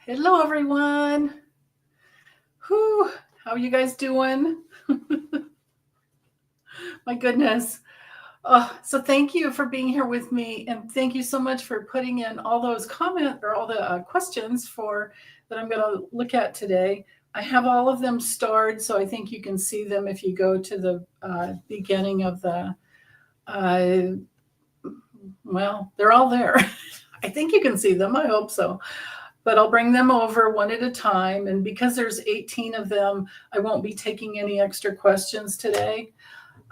Hello, everyone. Whew, how are you guys doing? My goodness. So thank you for being here with me, and thank you so much for putting in all those comments or all the questions that I'm going to look at today. I have all of them starred, so I think you can see them if you go to the beginning of the. Well, they're all there. I think you can see them. I hope so. But I'll bring them over one at a time. And because there's 18 of them, I won't be taking any extra questions today.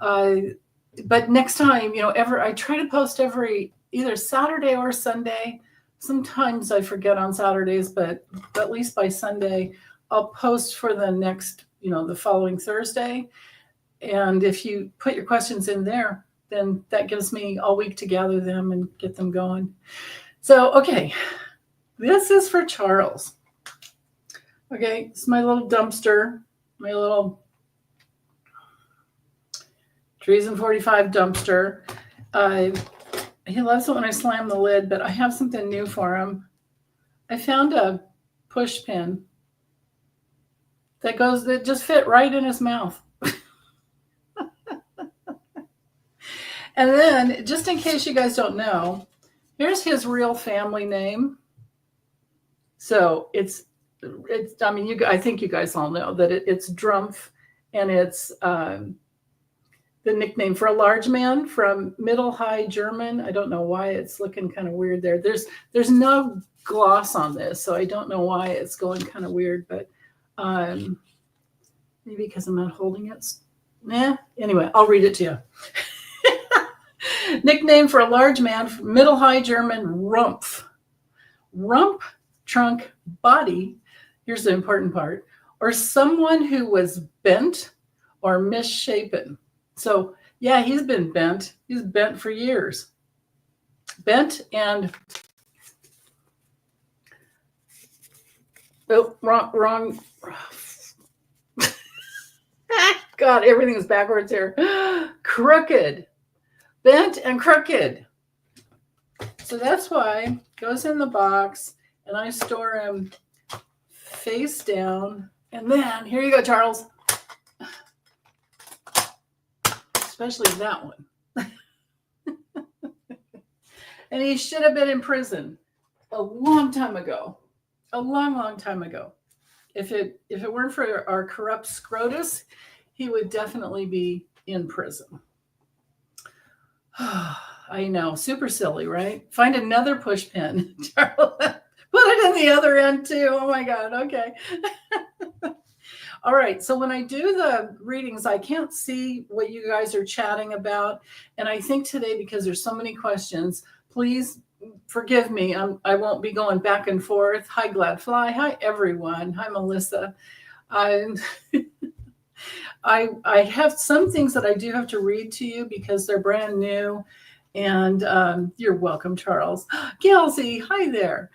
But next time, I try to post every either Saturday or Sunday. Sometimes I forget on Saturdays, but at least by Sunday, I'll post for the next, the following Thursday. And if you put your questions in there, then that gives me all week to gather them and get them going. So, okay. This is for Charles. Okay, it's my little dumpster, my little Treason 45 dumpster. He loves it when I slam the lid, but I have something new for him. I found a push pin that just fit right in his mouth. And then, just in case you guys don't know, here's his real family name. So I think you guys all know that it's Drumpf, and it's the nickname for a large man from Middle High German. I don't know why it's looking kind of weird there. There's no gloss on this, so I don't know why it's going kind of weird, but maybe because I'm not holding it. Anyway, I'll read it to you. Nickname for a large man from Middle High German, Rumpf. Rump, trunk, body, here's the important part, or someone who was bent or misshapen. So, yeah, he's been bent. He's bent for years. Bent and, wrong. God, everything is backwards here. Crooked. Bent and crooked. So that's why it goes in the box, and I store him face down. And then, here you go, Charles. Especially that one. And he should have been in prison a long time ago. A long, long time ago. If it weren't for our corrupt SCOTUS, he would definitely be in prison. I know, super silly, right? Find another push pin, Charles. Put it in the other end too. Oh my God. Okay. All right. So when I do the readings, I can't see what you guys are chatting about. And I think today, because there's so many questions, please forgive me. I won't be going back and forth. Hi, Gladfly. Hi, everyone. Hi, Melissa. I have some things that I do have to read to you because they're brand new. And you're welcome, Charles. Kelsey, hi there.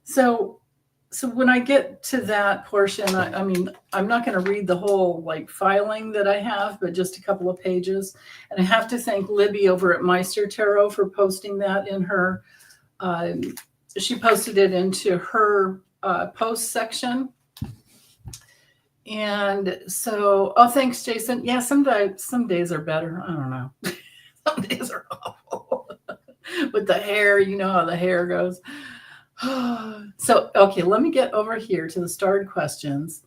So when I get to that portion, I'm not going to read the whole filing that I have, but just a couple of pages. And I have to thank Libby over at Meister Tarot for posting that in her. She posted it into her post section. And so, thanks, Jason. Yeah, some days are better. I don't know. Some days are awful. With the hair, you know how the hair goes. So, okay, let me get over here to the starred questions.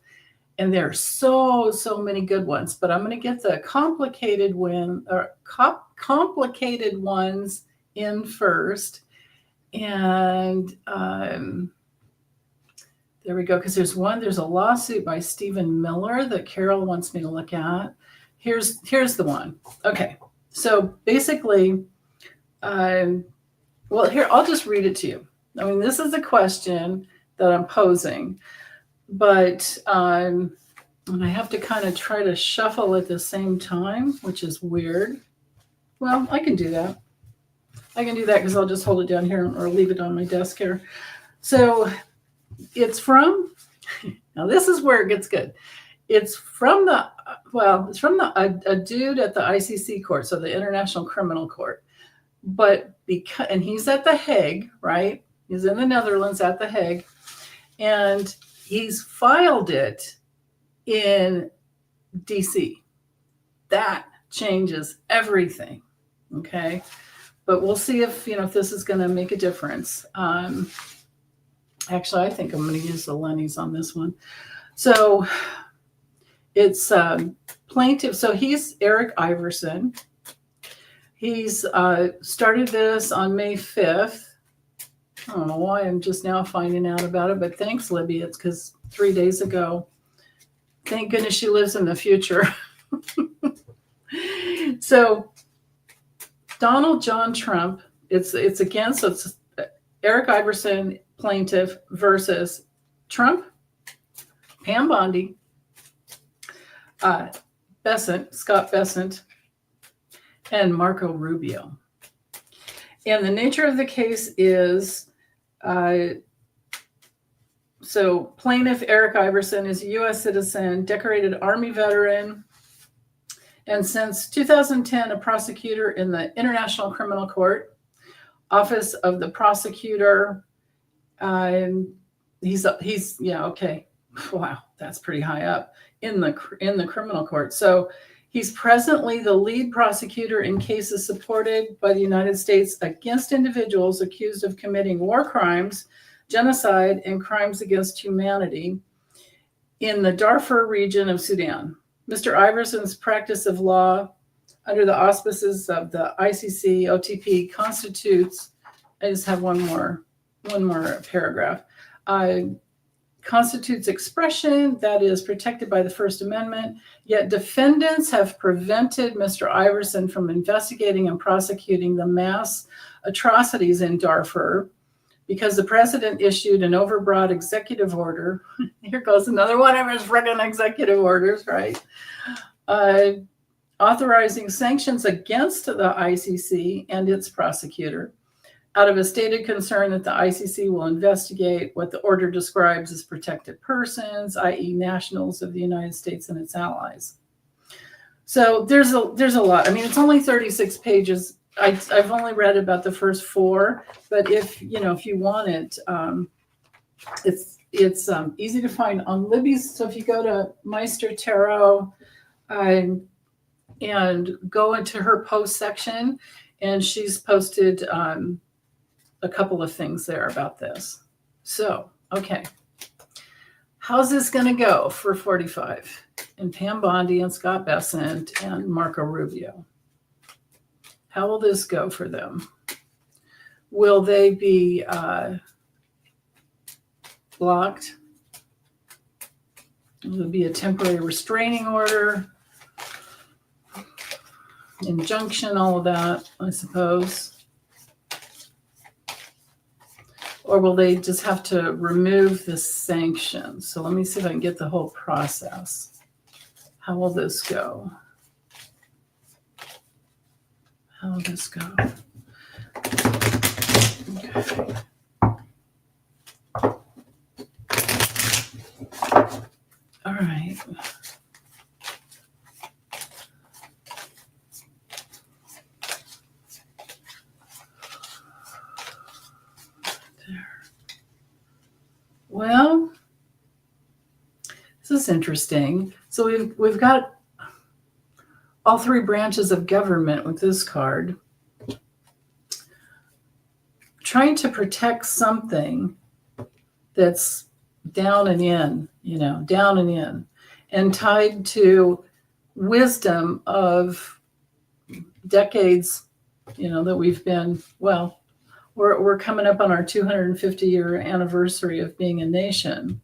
And there are so many good ones, but I'm going to get the complicated ones in first. And there we go, because there's a lawsuit by Stephen Miller that Carol wants me to look at. Here's the one. Okay, so basically, here, I'll just read it to you. This is a question that I'm posing, but and I have to kind of try to shuffle at the same time, which is weird. Well, I can do that. Because I'll just hold it down here or leave it on my desk here. So it's from, now this is where it gets good. It's from a dude at the ICC court, so the International Criminal Court. But and he's at The Hague, right? He's in the Netherlands at The Hague, and he's filed it in DC. That changes everything. Okay. But we'll see if this is going to make a difference. Actually, I think I'm going to use the Lennies on this one. So it's plaintiff. So he's Eric Iverson. He's started this on May 5th. I don't know why I'm just now finding out about it, but thanks, Libby. It's because 3 days ago. Thank goodness she lives in the future. So Donald John Trump, it's against, so it's Eric Iverson, plaintiff, versus Trump, Pam Bondi, Scott Bessent, and Marco Rubio. And the nature of the case is, so plaintiff Eric Iverson is a U.S. citizen, decorated Army veteran, and since 2010, a prosecutor in the International Criminal Court, Office of the Prosecutor. He's okay. Wow, that's pretty high up in the criminal court. So he's presently the lead prosecutor in cases supported by the United States against individuals accused of committing war crimes, genocide, and crimes against humanity in the Darfur region of Sudan. Mr. Iverson's practice of law under the auspices of the ICC OTP constitutes, I just have one more paragraph, constitutes expression that is protected by the First Amendment, yet defendants have prevented Mr. Iverson from investigating and prosecuting the mass atrocities in Darfur because the president issued an overbroad executive order. Here goes another one of his friggin' executive orders, right? Authorizing sanctions against the ICC and its prosecutor out of a stated concern that the ICC will investigate what the order describes as protected persons, i.e. nationals of the United States and its allies. So there's a lot. I mean, it's only 36 pages. I've only read about the first 4, but if you want it, it's easy to find on Libby's. So if you go to Meister Tarot and go into her post section, and she's posted a couple of things there about this. So, okay. How's this going to go for 45? And Pam Bondi and Scott Bessent and Marco Rubio. How will this go for them? Will they be blocked? Will there be a temporary restraining order? Injunction, all of that, I suppose. Or will they just have to remove the sanctions? So let me see if I can get the whole process. How will this go? How will this go? Okay. All right. Well, this is interesting. So we've got all 3 branches of government with this card trying to protect something that's down and in, down and in, and tied to wisdom of decades, that we've been, we're coming up on our 250-year anniversary of being a nation.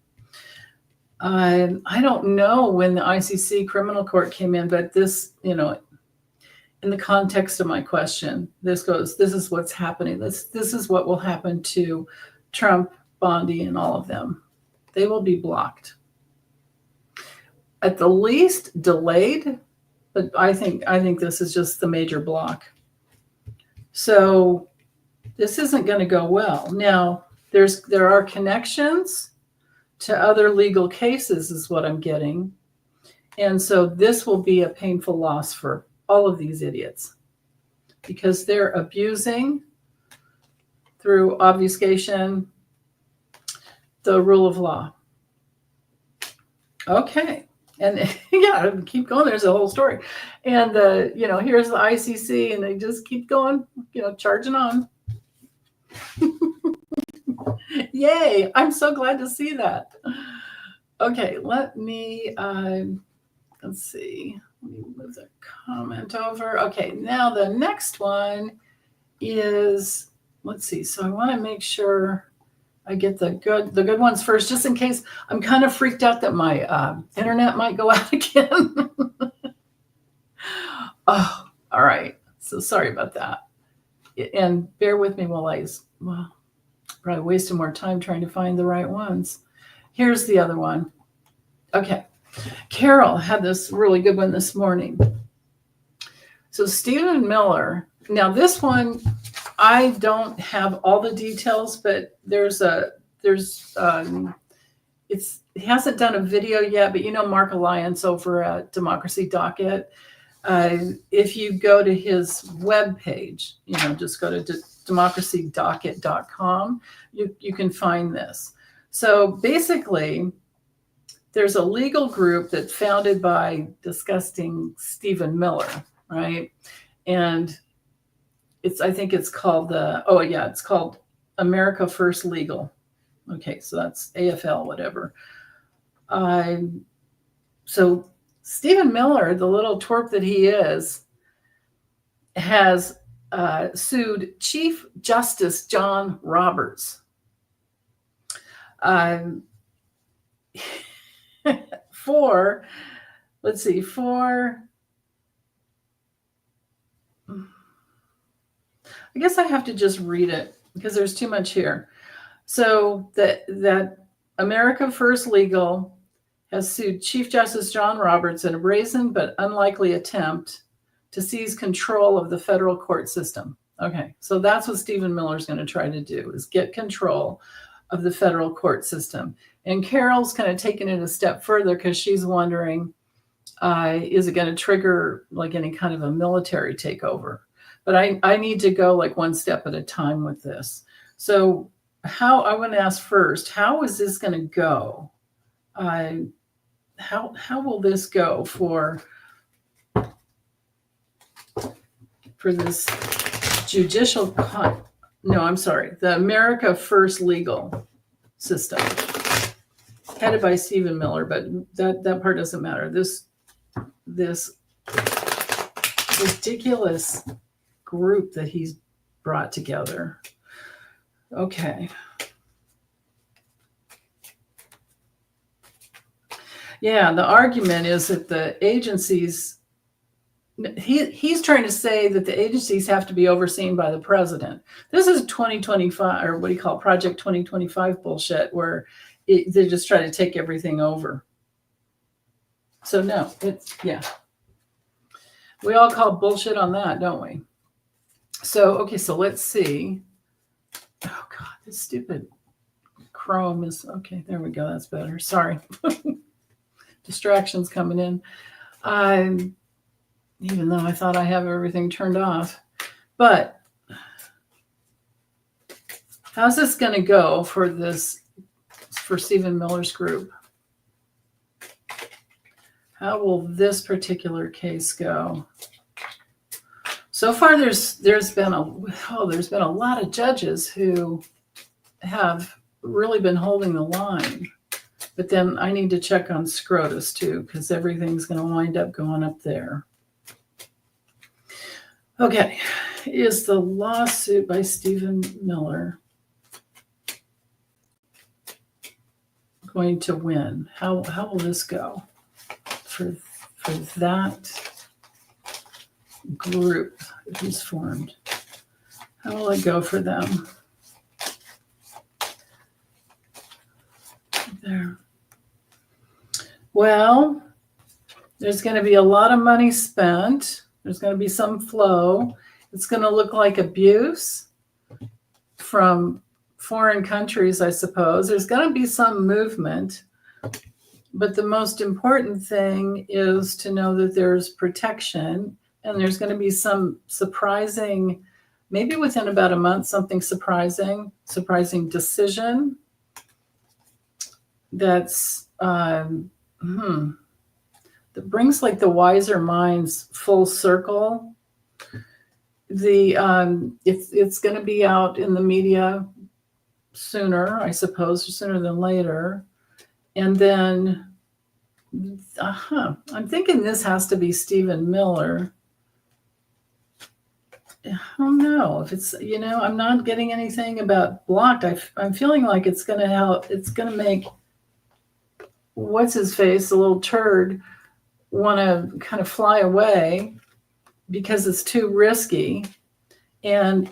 I don't know when the ICC criminal court came in, but this, in the context of my question, this is what's happening. This is what will happen to Trump, Bondi, and all of them. They will be blocked. At the least delayed, but I think this is just the major block. So this isn't going to go well. Now, there are connections to other legal cases is what I'm getting. And so this will be a painful loss for all of these idiots because they're abusing through obfuscation, the rule of law. Okay. And yeah, keep going. There's a whole story. And, here's the ICC, and they just keep going, charging on. Yay. I'm so glad to see that. Okay, let me, let's see. Let me move the comment over. Okay, now the next one is, let's see. So I want to make sure I get the good ones first, just in case. I'm kind of freaked out that my internet might go out again. Oh, all right. So sorry about that. And bear with me while probably wasted more time trying to find the right ones. Here's the other one. Okay. Carol had this really good one this morning. So Stephen Miller. Now this one, I don't have all the details, but he hasn't done a video yet, but Mark Alliance over at Democracy Docket. If you go to his webpage, just go to democracydocket.com, you can find this. So basically, there's a legal group that's founded by disgusting Stephen Miller, right? And I think it's called it's called America First Legal. Okay, so that's AFL, whatever. So Stephen Miller, the little twerp that he is, has sued Chief Justice John Roberts for I guess I have to just read it because there's too much here. So that America First Legal has sued Chief Justice John Roberts in a brazen but unlikely attempt to seize control of the federal court system. Okay, so that's what Stephen Miller's going to try to do, is get control of the federal court system. And Carol's kind of taking it a step further because she's wondering, is it going to trigger like any kind of a military takeover? But I need to go like one step at a time with this. So I want to ask first, how is this going to go? How will this go for this the America First Legal system headed by Stephen Miller, but that part doesn't matter. This ridiculous group that he's brought together. Okay. Yeah, the argument is that the agencies, he's trying to say that the agencies have to be overseen by the president. This is 2025, or what do you call it, Project 2025 bullshit, where they just try to take everything over. So no, we all call bullshit on that, don't we? So, okay, so let's see. Oh God, this stupid Chrome is, okay, there we go. That's better. Sorry. Distractions coming in. Even though I thought I have everything turned off. But how's this going to go for Stephen Miller's group? How will this particular case go? So far, there's been a lot of judges who have really been holding the line. But then I need to check on SCOTUS too, because everything's going to wind up going up there. Okay, is the lawsuit by Stephen Miller going to win? How will this go for that group that he's formed? How will it go for them? There. Well, there's going to be a lot of money spent. There's going to be some flow. It's going to look like abuse from foreign countries, I suppose. There's going to be some movement. But the most important thing is to know that there's protection, and there's going to be some surprising maybe within about a month, something surprising decision that's that brings like the wiser minds full circle. It's going to be out in the media sooner, I suppose, sooner than later. And then, I'm thinking this has to be Stephen Miller. I don't know if it's, I'm not getting anything about blocked. I'm feeling like it's going to help. It's going to make what's his face, a little turd, want to kind of fly away because it's too risky. And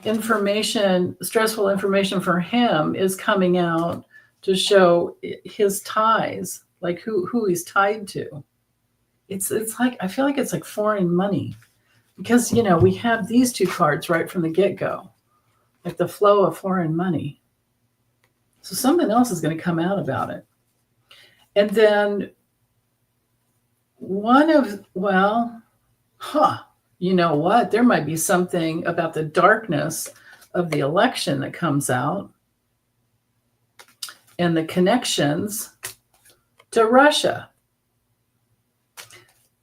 stressful information for him is coming out to show his ties, like who he's tied to. It's like, I feel like it's like foreign money because, we have these two cards right from the get-go, like the flow of foreign money. So something else is going to come out about it. And then you know what? There might be something about the darkness of the election that comes out and the connections to Russia.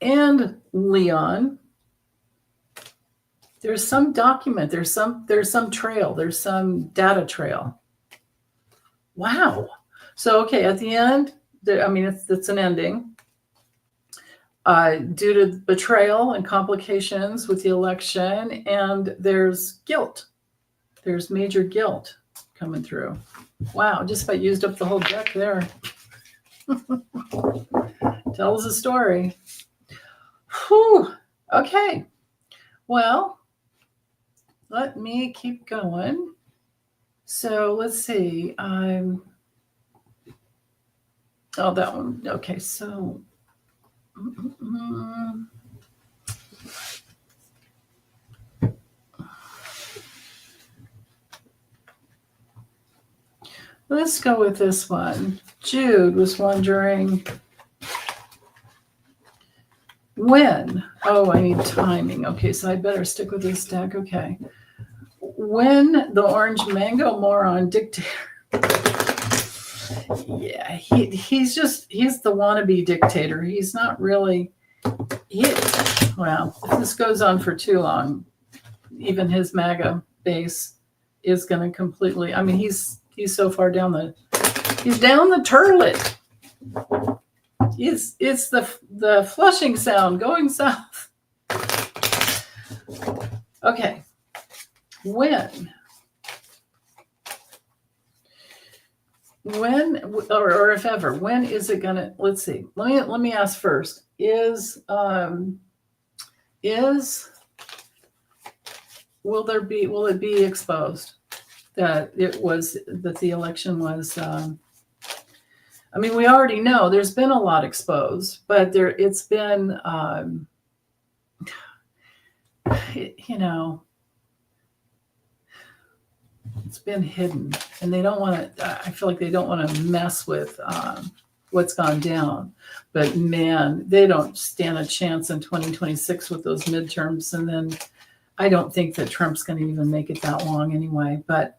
And Leon, there's some document, there's some trail, there's some data trail. Wow. So, okay, at the end, it's an ending. Due to betrayal and complications with the election, and there's guilt. There's major guilt coming through. Wow, just about used up the whole deck there. Tells a story. Whew. Okay. Well, let me keep going. So let's see. That one. Okay, so let's go with this one. Jude was wondering when. Oh, I need timing. Okay, so I better stick with this deck. Okay. When the orange mango moron dictator. Yeah, he's the wannabe dictator. He's not really. Well, if this goes on for too long, even his MAGA base is going to completely. He's so far down he's down the turlet. It's the flushing sound going south. Okay, when or if ever, when is it gonna? Let's see. Let me ask first. Will it be exposed that the election was? We already know there's been a lot exposed, but it's been it's been hidden, and they don't want to. I feel like they don't want to mess with what's gone down. But man, they don't stand a chance in 2026 with those midterms, and then I don't think that Trump's going to even make it that long anyway. But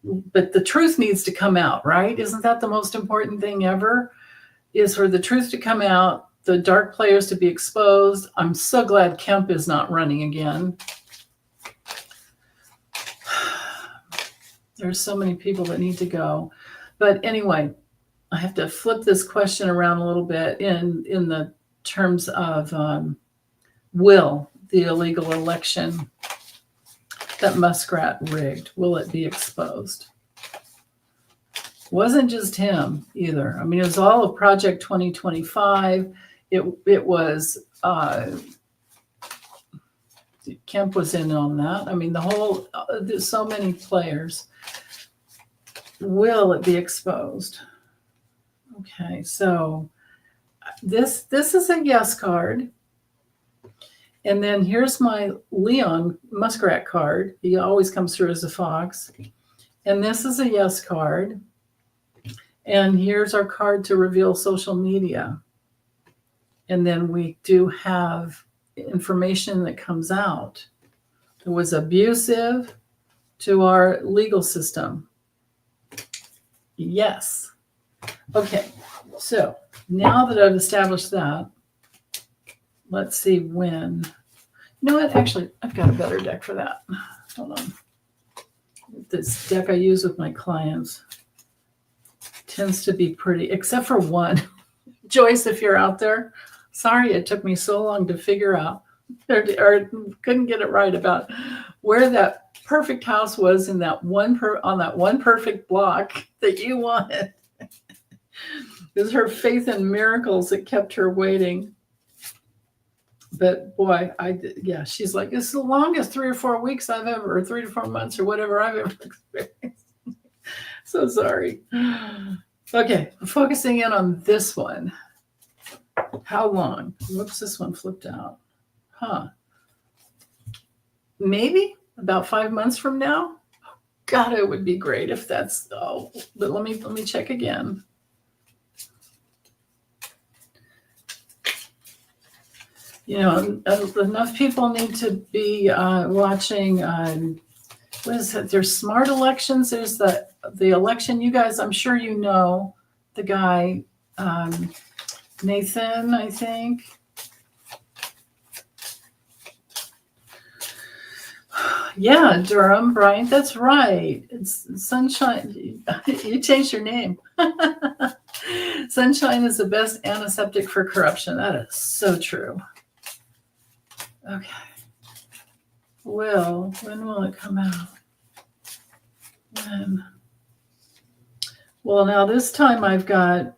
the truth needs to come out, right? Isn't that the most important thing ever? Is for the truth to come out, the dark players to be exposed. I'm so glad Kemp is not running again. There's so many people that need to go. But anyway, I have to flip this question around a little bit in the terms of will the illegal election that Muskrat rigged, will it be exposed? Wasn't just him either. It was all of Project 2025. It was Kemp was in on that. The whole there's so many players. Will it be exposed? Okay, so this is a yes card. And then here's my Leon Muskrat card. He always comes through as a fox. And this is a yes card. And here's our card to reveal social media. And then we do have information that comes out It was abusive to our legal system. Yes. Okay, so now that I've established that, let's see when. You know what? Actually, I've got a better deck for that. Hold on. This deck I use with my clients tends to be pretty, except for one. Joyce, if you're out there, sorry it took me so long to figure out or couldn't get it right about where that perfect house was in that on that one perfect block that you wanted. It was her faith in miracles that kept her waiting. But boy, she's like, it's the longest 3 or 4 weeks I've ever, or 3 to 4 months or whatever I've ever experienced. So sorry. Okay, focusing in on this one. How long? Whoops, this one flipped out. Maybe about 5 months from now. God, it would be great if that's, but let me check again. You know, enough people need to be watching, what is it? There's smart elections. There's the election. You guys, I'm sure you know the guy, Nathan, I think. Yeah, Durham, Bryant, that's right. It's Sunshine. You changed your name. Sunshine is the best antiseptic for corruption. That is so true. Okay. When will it come out? When? Well, now this time I've got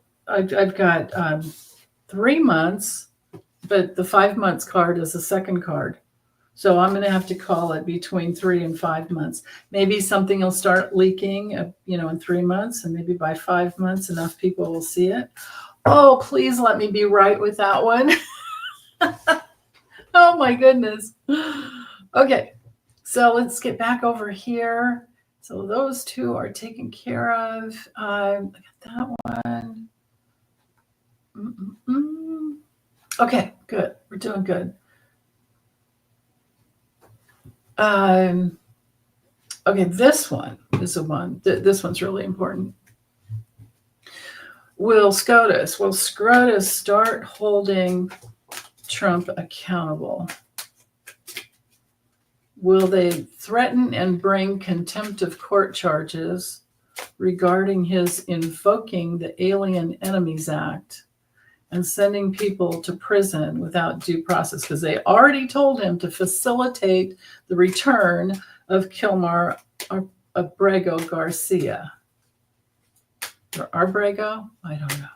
3 months, but the 5 months card is the second card. So I'm going to have to call it between 3 and 5 months. Maybe something will start leaking, in 3 months, and maybe by 5 months, enough people will see it. Oh, please let me be right with that one. Oh my goodness. Okay, so let's get back over here. So those two are taken care of. I got that one. Okay, good. We're doing good. Okay, this one is the one. This one's really important. Will SCOTUS start holding Trump accountable? Will they threaten and bring contempt of court charges regarding his invoking the Alien Enemies Act and sending people to prison without due process? Because they already told him to facilitate the return of Kilmar Abrego Garcia. Or Abrego? I don't know.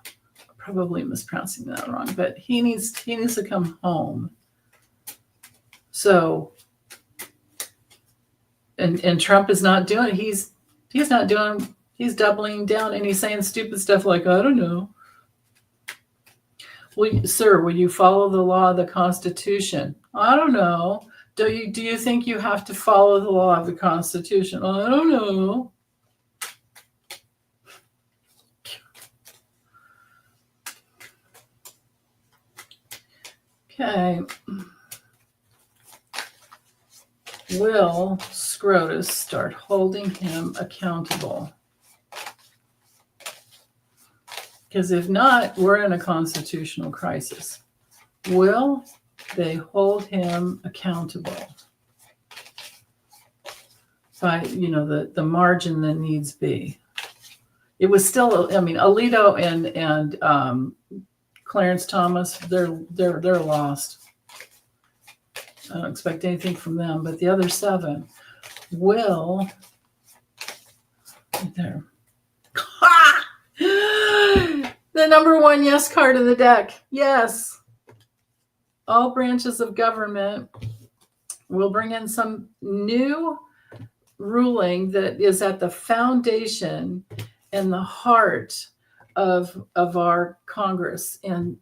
I'm probably mispronouncing that wrong, but he needs to come home. So, and Trump is not doing, he's doubling down, and he's saying stupid stuff like, I don't know. Sir, will you follow the law of the Constitution? I don't know. Do you think you have to follow the law of the Constitution? I don't know. Okay. Will SCOTUS start holding him accountable? Because if not, we're in a constitutional crisis. Will they hold him accountable by, the margin that needs be? It was still, Alito and Clarence Thomas, they're lost. I don't expect anything from them, but the other 7 will. Right there. The number 1 yes card in the deck. Yes. All branches of government will bring in some new ruling that is at the foundation and the heart of our Congress and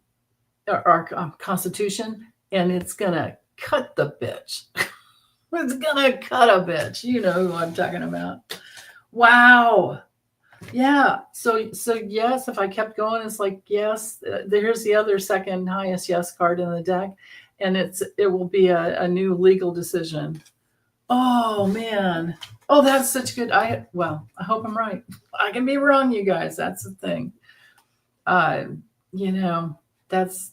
our Constitution, and it's going to cut the bitch. It's going to cut a bitch. You know who I'm talking about. Wow. Yeah. So yes, if I kept going, it's like, yes, here's the other second highest yes card in the deck. And it will be a new legal decision Oh man. Oh, that's such good. I hope I'm right. I can be wrong, you guys. That's the thing. You know, that's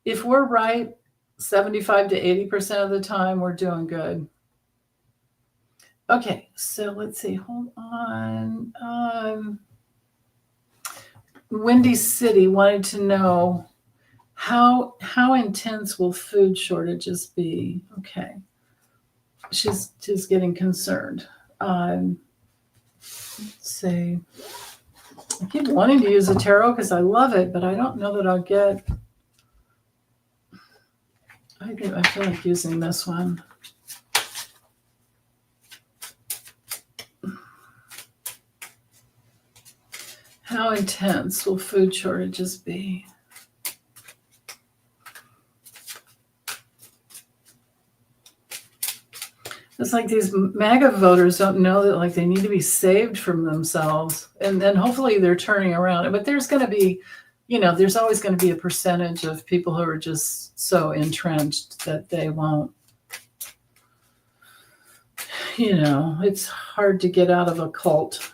if we're right 75 to 80% of the time, we're doing good. Okay, so let's see. Hold on. Windy City wanted to know how intense will food shortages be? Okay. She's getting concerned. Let's see. I keep wanting to use a tarot because I love it, but I don't know that I'll get. I feel like using this one. How intense will food shortages be? It's like these MAGA voters don't know that like they need to be saved from themselves, and then hopefully they're turning around. But there's going to be, there's always going to be a percentage of people who are just so entrenched that they won't. It's hard to get out of a cult.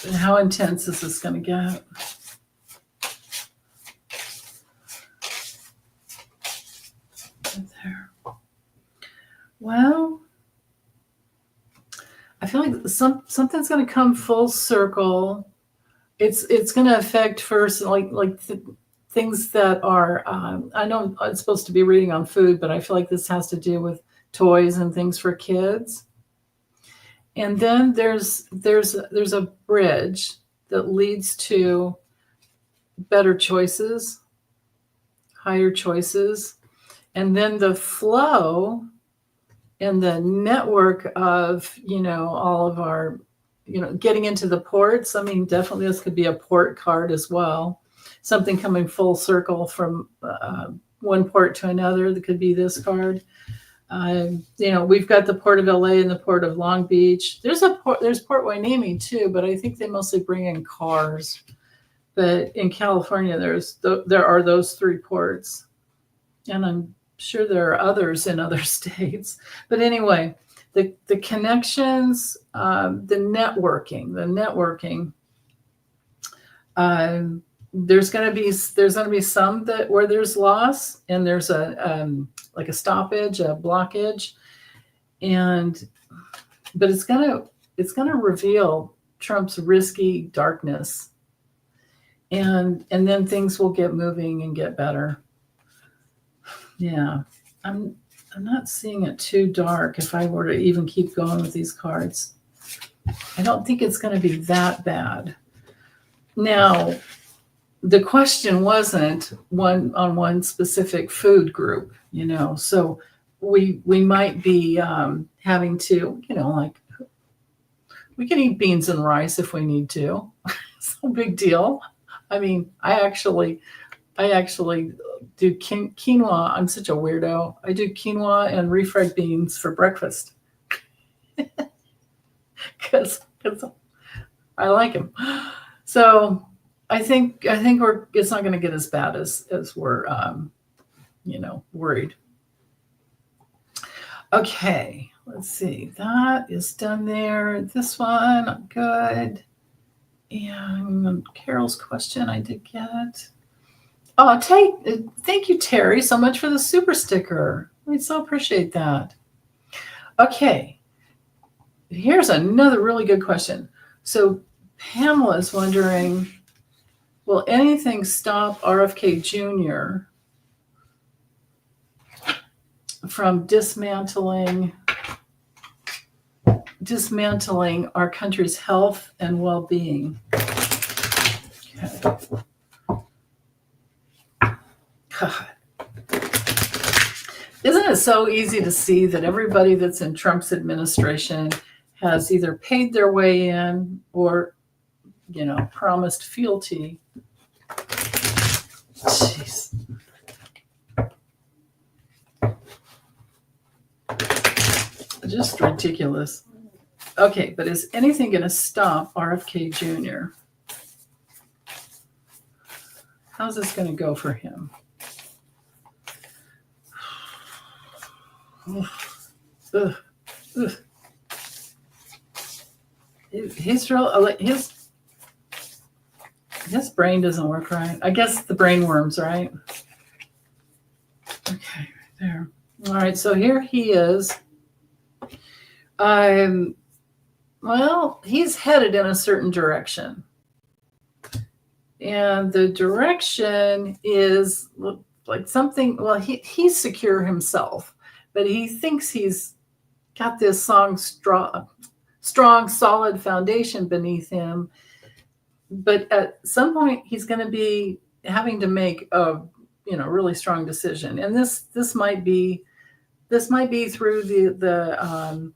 And how intense is this going to get? There. Well, I feel like something's going to come full circle. It's going to affect first, things that are. I know I'm supposed to be reading on food, but I feel like this has to do with toys and things for kids. And then there's a bridge that leads to better choices, higher choices, and then the flow and the network of all of our getting into the ports. I mean, definitely this could be a port card as well. Something coming full circle from one port to another. That could be this card. We've got the Port of LA and the Port of Long Beach. There's Port Hueneme too, but I think they mostly bring in cars. But in California, there are those three ports, and I'm sure there are others in other states. But anyway, the connections, the networking. There's going to be some that where there's loss, and there's like a stoppage, a blockage, but it's gonna reveal Trump's risky darkness, and then things will get moving and get better. Yeah, I'm not seeing it too dark. If I were to even keep going with these cards, I don't think it's going to be that bad. Now, the question wasn't one specific food group, so we might be having to, like, we can eat beans and rice if we need to. It's no big deal. I mean, I actually do quinoa. I'm such a weirdo. I do quinoa and refried beans for breakfast because I like them. So I think it's not going to get as bad as we're worried. Okay, let's see. That is done there. This one, good. And Carol's question I did get. Oh, thank you, Terry, so much for the super sticker. I so appreciate that. Okay, here's another really good question. So Pamela is wondering, will anything stop RFK Jr. from dismantling our country's health and well-being? Okay. God. Isn't it so easy to see that everybody that's in Trump's administration has either paid their way in or, promised fealty? Jeez. Just ridiculous. Okay, but is anything going to stop RFK Jr.? How's this going to go for him? Ugh, ugh. He's real. His brain doesn't work right. I guess the brain worms, right? Okay, there. All right, so here he is. Well, he's headed in a certain direction. And the direction is like something, well, he's secure himself, but he thinks he's got this strong, solid foundation beneath him. But at some point, he's going to be having to make a really strong decision, and this might be through the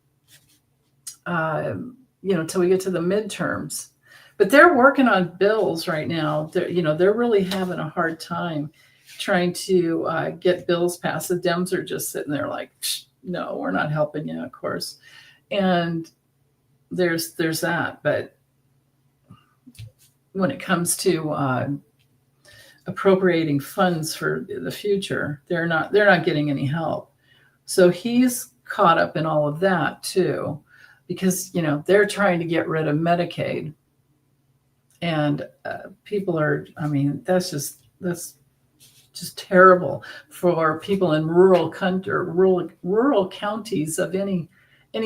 till we get to the midterms. But they're working on bills right now. They're really having a hard time trying to get bills passed. The Dems are just sitting there like, no, we're not helping you, of course. And there's that. But when it comes to appropriating funds for the future, they're not getting any help. So he's caught up in all of that too, because they're trying to get rid of Medicaid. And people are, that's just terrible for people in rural counties of any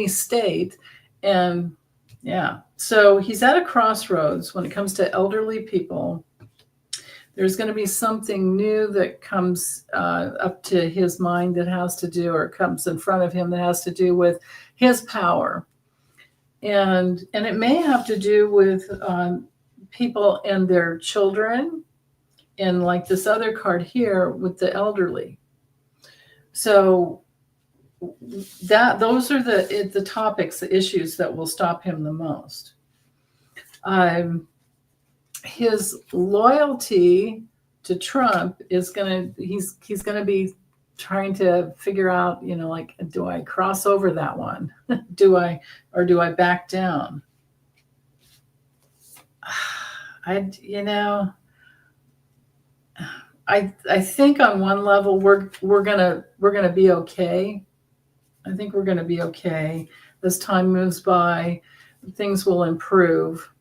state. And yeah, so he's at a crossroads when it comes to elderly people. There's going to be something new that comes up to his mind that has to do, or comes in front of him that has to do with his power. And it may have to do with people and their children, and like this other card here with the elderly. So those are the topics, the issues that will stop him the most. His loyalty to Trump is he's gonna be trying to figure out, like, do I cross over that one? do I back down? I think on one level we're gonna be okay. I think we're gonna be okay. As time moves by, things will improve.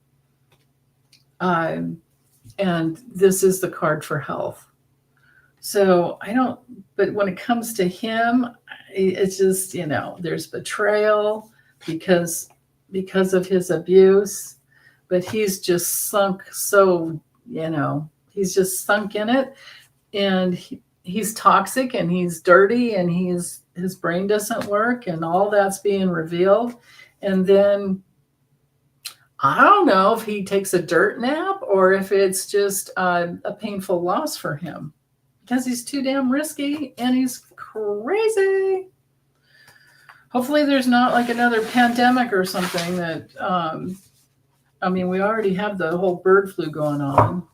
And this is the card for health. So but when it comes to him, it's just, there's betrayal because of his abuse, but he's just sunk. So, he's just sunk in it, and he's toxic, and he's dirty, and his brain doesn't work, and all that's being revealed. And then I don't know if he takes a dirt nap or if it's just a painful loss for him, because he's too damn risky and he's crazy. Hopefully there's not like another pandemic or something that, we already have the whole bird flu going on.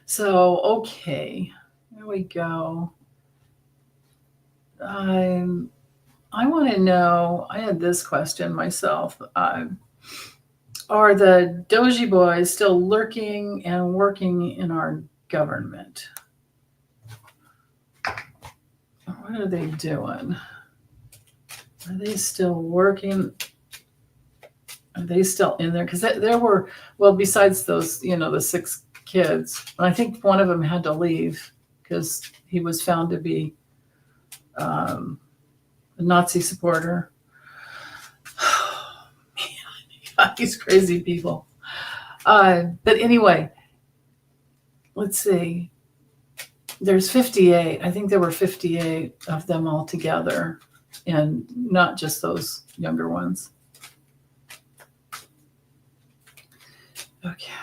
So, okay, there we go. I want to know, I had this question myself. Are the DOGE boys still lurking and working in our government? What are they doing? Are they still working? Are they still in there? Because there were, well, besides those, the 6 kids, and I think one of them had to leave because he was found to be a Nazi supporter. Oh, man, these crazy people. But anyway, let's see. There's 58. I think there were 58 of them all together, and not just those younger ones. Okay.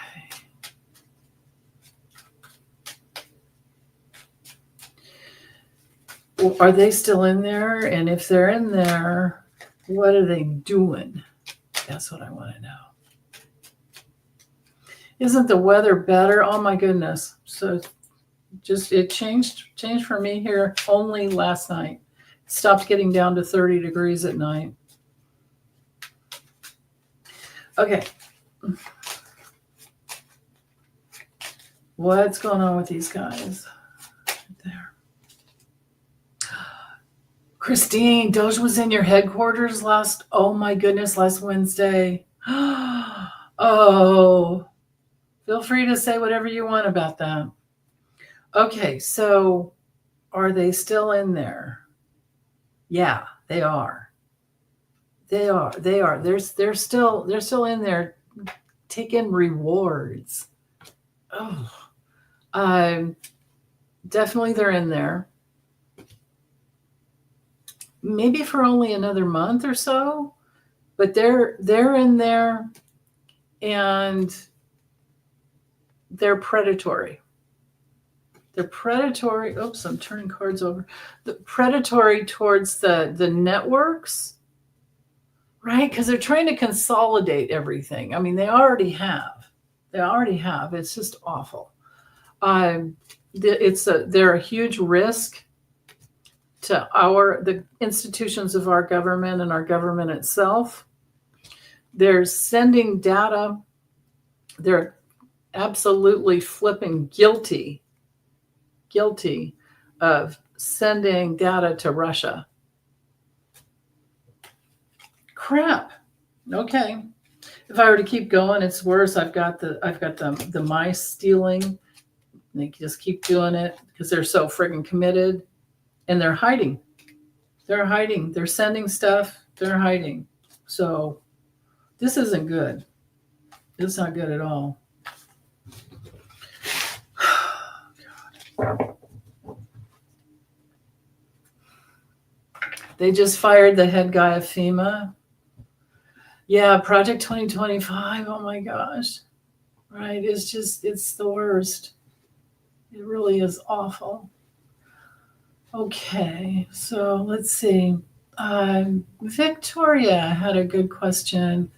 Well, are they still in there? And if they're in there, what are they doing? That's what I want to know. Isn't the weather better? Oh my goodness. So it changed for me here only last night. It stopped getting down to 30 degrees at night. Okay. What's going on with these guys? Right there. Christine, DOGE was in your headquarters oh my goodness, last Wednesday. Oh, feel free to say whatever you want about that. Okay, so are they still in there? Yeah, they are. They are. They're still in there taking rewards. Oh, definitely they're in there. Maybe for only another month or so, but they're in there, and they're predatory. They're predatory. Oops, I'm turning cards over. The predatory towards the networks, right? Because they're trying to consolidate everything. I mean, they already have. It's just awful. They're a huge risk to the institutions of our government and our government itself. They're sending data. They're absolutely flipping guilty of sending data to Russia. Crap. Okay. If I were to keep going, it's worse. I've got the mice stealing. They just keep doing it because they're so friggin' committed, and they're hiding. They're sending stuff. They're hiding. So this isn't good. It's not good at all. God. They just fired the head guy of FEMA. Yeah, Project 2025. Oh my gosh. Right. It's the worst. It really is awful. Okay, so let's see. Victoria had a good question.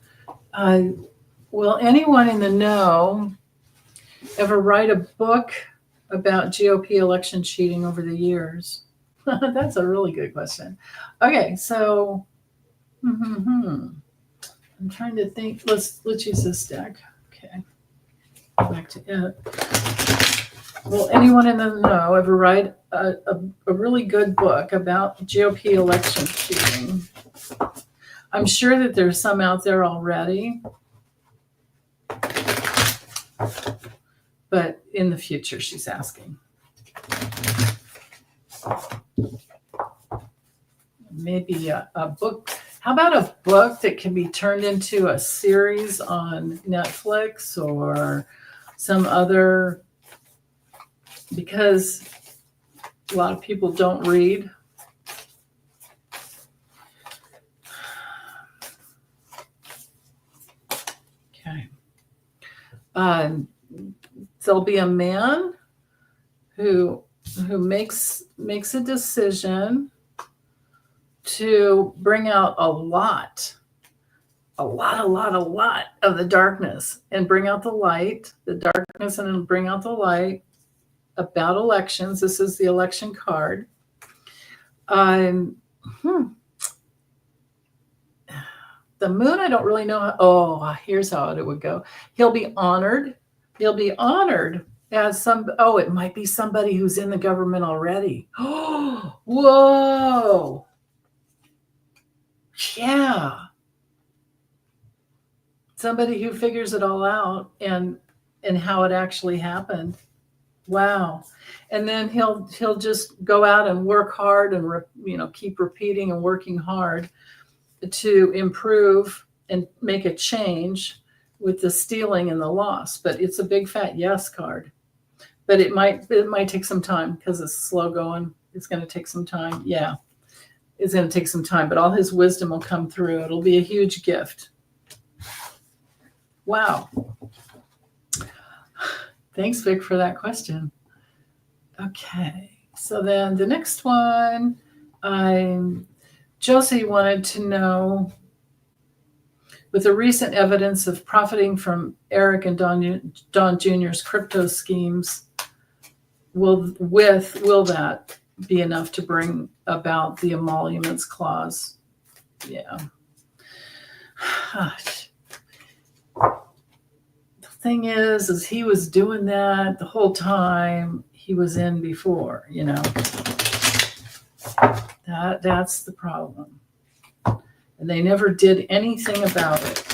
Will anyone in the know ever write a book about GOP election cheating over the years? That's a really good question. Okay, so I'm trying to think. Let's use this deck. Okay, back to it. Will anyone in the know ever write a really good book about GOP election cheating? I'm sure that there's some out there already, but in the future, she's asking. Maybe a book. How about a book that can be turned into a series on Netflix or some other, because a lot of people don't read. Okay. There'll be a man who makes a decision to bring out a lot of the darkness and bring out the light, and then bring out the light about elections. This is the election card. The moon, I don't really know. Here's how it would go. He'll be honored as it might be somebody who's in the government already. Whoa. Yeah. Somebody who figures it all out and how it actually happened. Wow. And then he'll just go out and work hard and keep repeating and working hard to improve and make a change with the stealing and the loss. But it's a big fat yes card. But it might take some time because it's slow going. It's going to take some time. Yeah. It's going to take some time, but all his wisdom will come through. It'll be a huge gift. Wow. Thanks, Vic, for that question. Okay. So then the next one, Josie wanted to know, with the recent evidence of profiting from Eric and Don Jr.'s crypto schemes, will that be enough to bring about the Emoluments clause? Yeah. The thing is he was doing that the whole time he was in before, That's the problem. And they never did anything about it.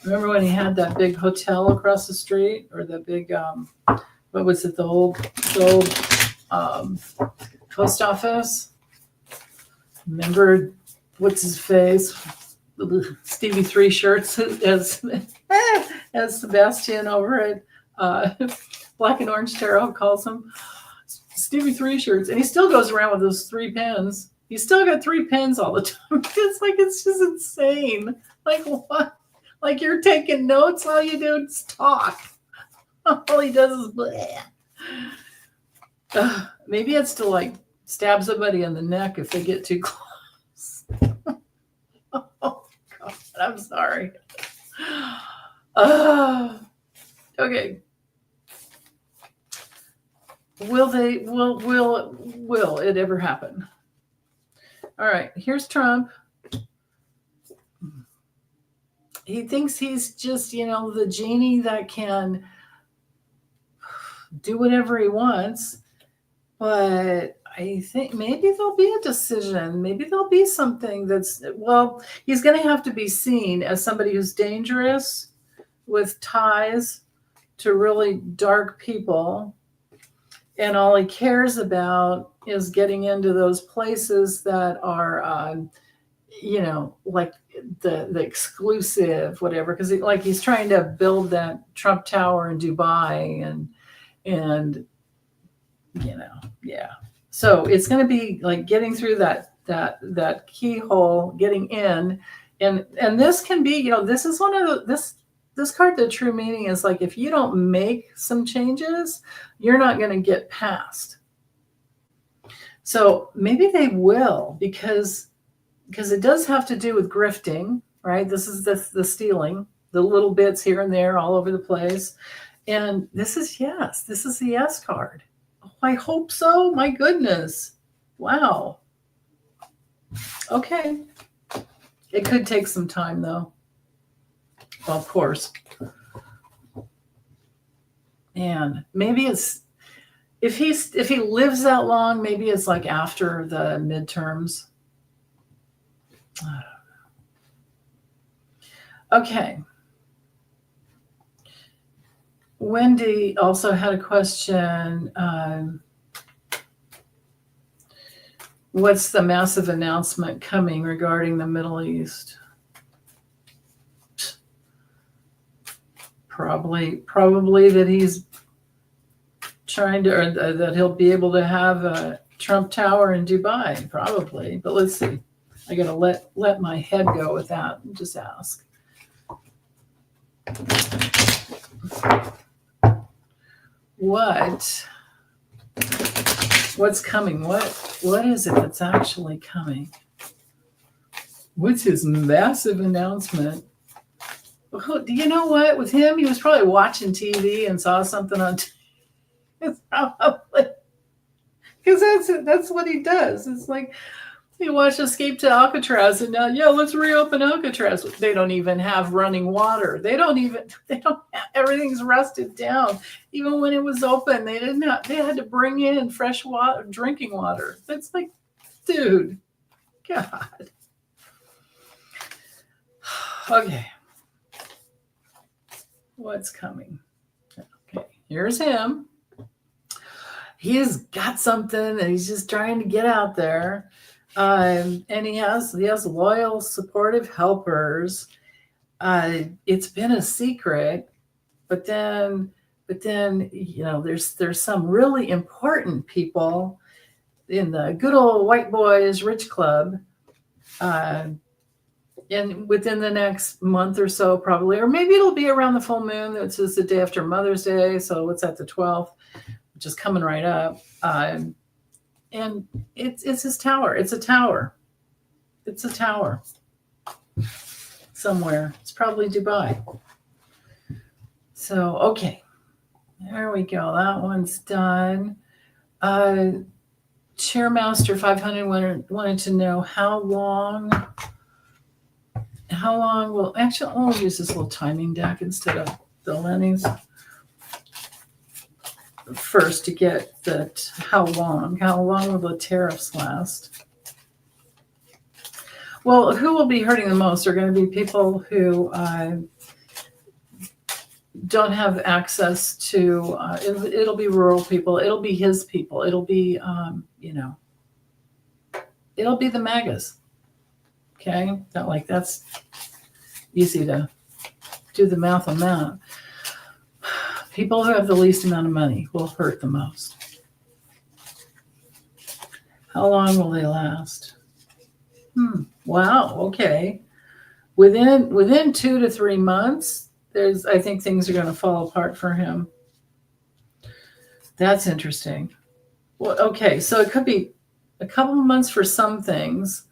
Remember when he had that big hotel across the street, or the big, what was it, the old post office? Remember, what's his face? Stevie Three Shirts as Sebastian over at Black and Orange Tarot calls him. Stevie Three Shirts. And he still goes around with those 3 pens. He's still got 3 pens all the time. It's just insane. Like, what? Like, you're taking notes, all you do is talk. All he does is bleh. Maybe it's to, like, stab somebody in the neck if they get too close. Oh, God, I'm sorry. Okay. Will it ever happen? All right, here's Trump. He thinks he's just, the genie that can do whatever he wants. But I think maybe there'll be a decision. Maybe there'll be something that's, he's going to have to be seen as somebody who's dangerous with ties to really dark people. And all he cares about is getting into those places that are, like the exclusive, whatever, because he's trying to build that Trump Tower in Dubai and yeah. So it's going to be like getting through that keyhole, getting in, and this can be, this is one of this card, the true meaning is like, if you don't make some changes, you're not going to get past. So maybe they will, because it does have to do with grifting, right? This is the stealing, the little bits here and there all over the place. And this is the yes card. Oh, I hope so. My goodness. Wow. Okay. It could take some time though. Well, of course. And maybe it's, if he lives that long, maybe it's like after the midterms. Okay. Wendy also had a question. What's the massive announcement coming regarding the Middle East? Probably that he's trying to, or that he'll be able to have a Trump Tower in Dubai, probably. But let's see. I gotta let my head go with that and just ask. What's coming? What is it that's actually coming? What's his massive announcement? Do you know what? With him, he was probably watching TV and saw something on TV. It's probably, because that's what he does. It's like, he watched Escape to Alcatraz, and now, let's reopen Alcatraz. They don't even have running water. They don't have, everything's rusted down. Even when it was open, they had to bring in fresh water, drinking water. That's like, dude, God. Okay. What's coming? Okay, here's him. He's got something and he's just trying to get out there. And he has loyal, supportive helpers. It's been a secret, but then there's some really important people in the good old white boys rich club. And within the next month or so, probably, or maybe it'll be around the full moon. It's just the day after Mother's Day. So what's that, the 12th, which is coming right up. And it's his tower. It's a tower. It's a tower somewhere. It's probably Dubai. So, okay. There we go. That one's done. Chairmaster 500 wanted to know how long will, actually, I'll use this little timing deck instead of the Lenny's first to get that how long will the tariffs last? Well, who will be hurting the most are going to be people who don't have access to, it'll be rural people. It'll be his people. It'll be, it'll be the MAGAs. Okay. That's easy to do the math on that. People who have the least amount of money will hurt the most. How long will they last? Wow. Okay. Within 2 to 3 months, I think things are going to fall apart for him. That's interesting. Well, okay. So it could be a couple of months for some things.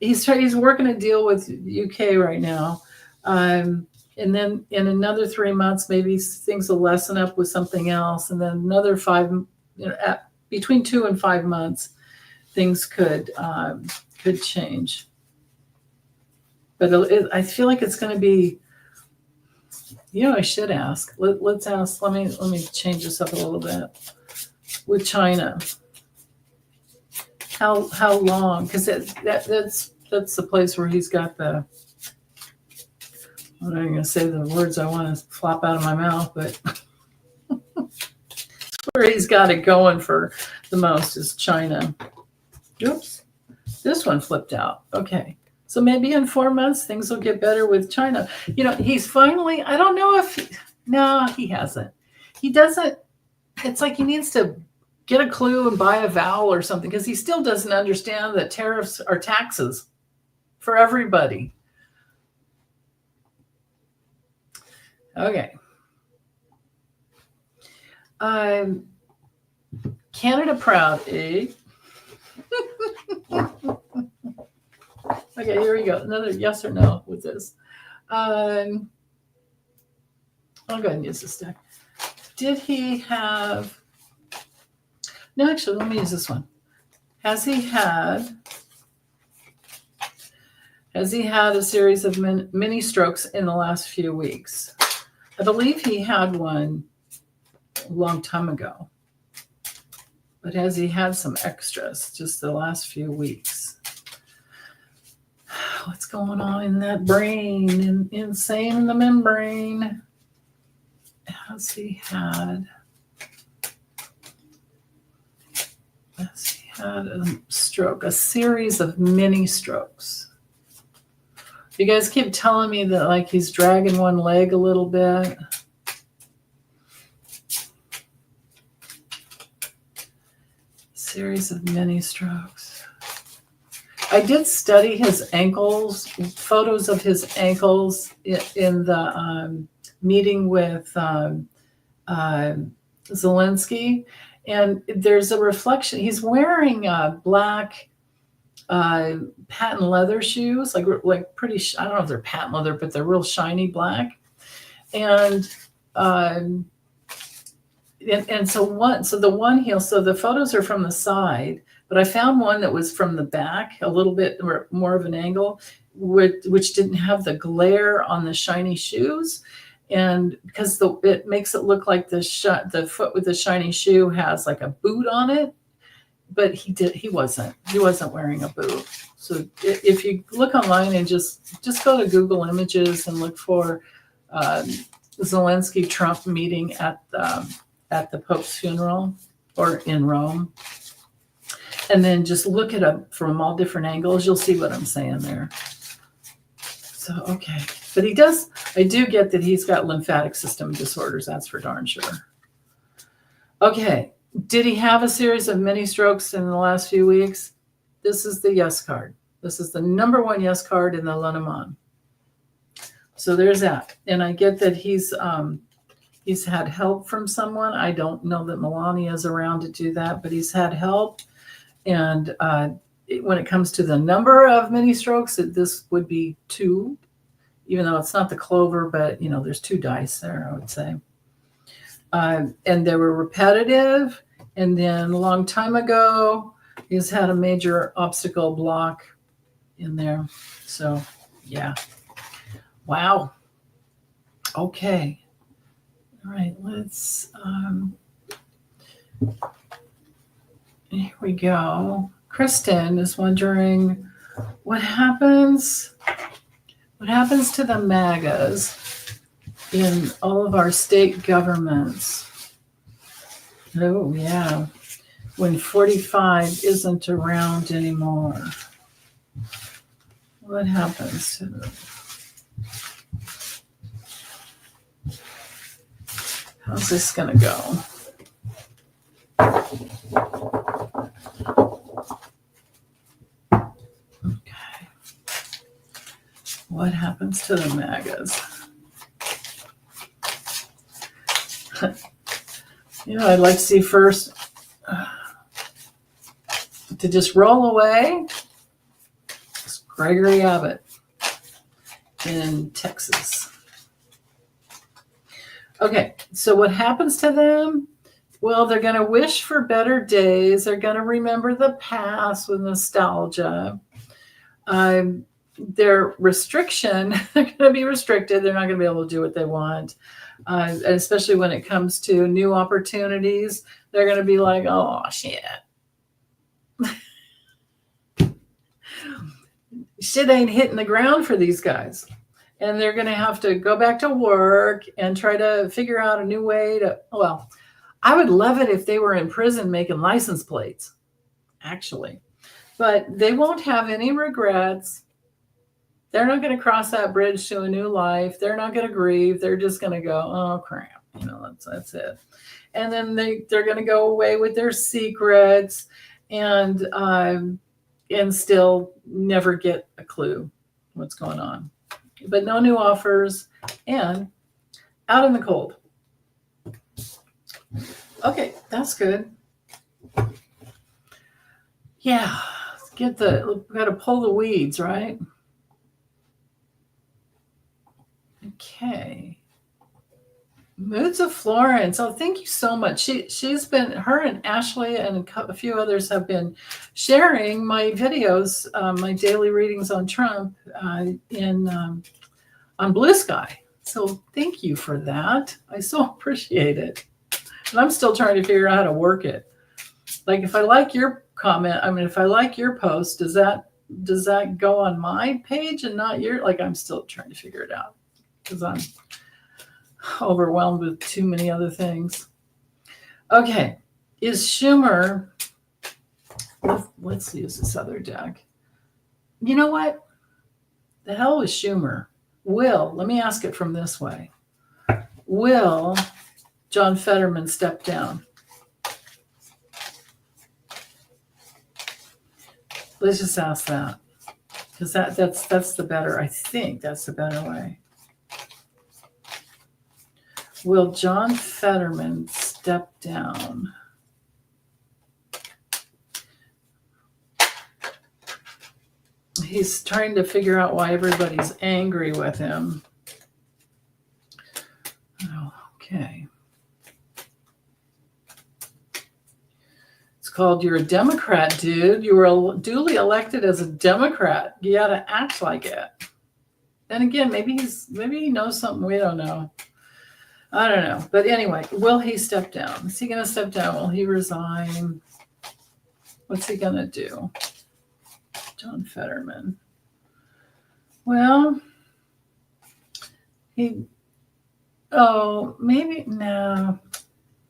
He's working a deal with UK right now. And then in another 3 months, maybe things will lessen up with something else. And then another 5, between 2 and 5 months, things could change. But I feel like it's going to be, I should ask. Let's ask. Let me change this up a little bit. With China, how long? Because that's the place where he's got the. I'm not going to say the words I want to flop out of my mouth, but where he's got it going for the most is China. Oops, this one flipped out. Okay. So maybe in 4 months, things will get better with China. He's finally, I don't know if, no, he hasn't. He doesn't, it's like he needs to get a clue and buy a vowel or something, because he still doesn't understand that tariffs are taxes for everybody. Okay. Canada proud, eh? Okay, here we go. Another yes or no with this. I'll go ahead and use this deck. Did he have... No, actually, let me use this one. Has he had a series of mini strokes in the last few weeks? I believe he had one a long time ago. But has he had some extras just the last few weeks? What's going on in that brain? Insane in the membrane. Has he had a stroke? A series of mini strokes. You guys keep telling me that he's dragging one leg a little bit. Series of mini strokes. I did study his ankles, photos of his ankles in the meeting with Zelensky, and there's a reflection. He's wearing black patent leather shoes, like pretty. I don't know if they're patent leather, but they're real shiny black, and so the one heel. So the photos are from the side. But I found one that was from the back, a little bit more of an angle, which didn't have the glare on the shiny shoes, and because it makes it look like the foot with the shiny shoe has like a boot on it, but he wasn't wearing a boot. So if you look online and just go to Google Images and look for Zelensky Trump meeting at the Pope's funeral or in Rome. And then just look it up from all different angles. You'll see what I'm saying there. So, okay. But I do get that he's got lymphatic system disorders. That's for darn sure. Okay. Did he have a series of mini strokes in the last few weeks? This is the yes card. This is the number one yes card in the Lenormand. So there's that. And I get that he's had help from someone. I don't know that Melania is around to do that, but he's had help. And when it comes to the number of mini strokes, this would be 2, even though it's not the clover, but there's 2 dice there, I would say. And they were repetitive. And then a long time ago, he's had a major obstacle block in there. So, yeah. Wow. Okay. All right, let's... Here we go. Kristen is wondering, What happens to the MAGAs in all of our state governments? Oh, yeah. When 45 isn't around anymore. What happens to them? How's this going to go? Okay. What happens to the MAGAs? I'd like to see first to just roll away. It's Gregory Abbott in Texas. Okay, so what happens to them? Well, they're going to wish for better days. They're going to remember the past with nostalgia. Their restriction, they're going to be restricted. They're not going to be able to do what they want. Especially when it comes to new opportunities, they're going to be like, oh, shit. Shit ain't hitting the ground for these guys. And they're going to have to go back to work and try to figure out a new way to, well, I would love it if they were in prison making license plates, actually. But they won't have any regrets. They're not going to cross that bridge to a new life. They're not going to grieve. They're just going to go, oh, crap. That's it. And then they're going to go away with their secrets and still never get a clue what's going on. But no new offers and out in the cold. Okay, that's good. Yeah, we've got to pull the weeds, right? Okay. Moods of Florence. Oh, thank you so much. She's been, her and Ashley and a few others have been sharing my videos, my daily readings on Trump on Blue Sky. So thank you for that. I so appreciate it. And I'm still trying to figure out how to work it. Like if I like your comment, if I like your post, does that go on my page and not your, I'm still trying to figure it out because I'm overwhelmed with too many other things. Okay. Is Schumer, let's use this other deck. You know what? The hell is Schumer? Let me ask it from this way. Will John Fetterman step down? Let's just ask that. Because that's the better, I think that's the better way. Will John Fetterman step down? He's trying to figure out why everybody's angry with him. Oh, okay. It's called You're a Democrat, dude. You were duly elected as a Democrat. You got to act like it. And again, maybe he knows something we don't know. I don't know. But anyway, will he step down? Is he going to step down? Will he resign? What's he going to do? John Fetterman. Well, maybe, no.